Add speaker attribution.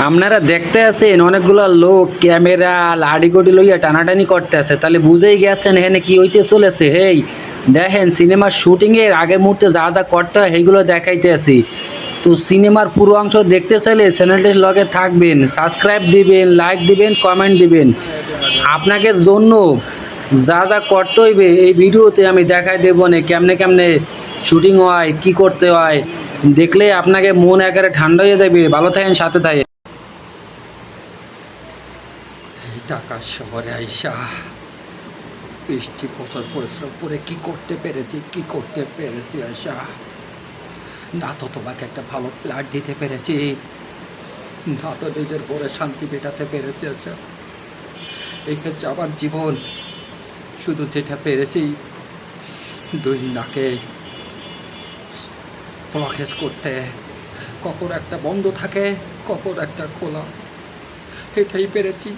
Speaker 1: আপনারা দেখতে আছেন অনেকগুলো লোক ক্যামেরা লাড়িগড়ি লইয়া টানাটানি করতে আছে, তাহলে বুঝেই গেছেন এখানে কি হইতে চলেছে। হেই দেখেন, সিনেমার শুটিংয়ের আগের মুহূর্তে যা যা করতে হয় সেইগুলো দেখাইতে আছি। তো সিনেমার পুরো অংশ দেখতে চাইলে চ্যানেলটির লগে থাকবেন, সাবস্ক্রাইব দিবেন, লাইক দিবেন, কমেন্ট দিবেন। আপনাকে জন্য যা যা করতে হইবে এই ভিডিওতে আমি দেখাই দেবো না, কেমনে কেমনে শুটিং হয়, কি করতে হয়। দেখলে আপনাকে মন একেবারে ঠান্ডা হয়ে যাবে। ভালো থাকেন, সাথে থাকেন।
Speaker 2: এই ঢাকা শহরে আইসা বৃষ্টি বছর পরিশ্রম করে কি করতে পেরেছি আইসা। না তো তোমাকে একটা ভালো ফ্ল্যাট দিতে পেরেছি, না তো নিজের পরে শান্তি পেটাতে পেরেছি আইসা। এই হচ্ছে আমার জীবন। শুধু যেটা পেরেছি দুই নাকে ব্লকেজ করতে, কখন একটা বন্ধ থাকে কখন একটা খোলা, এটাই পেরেছি।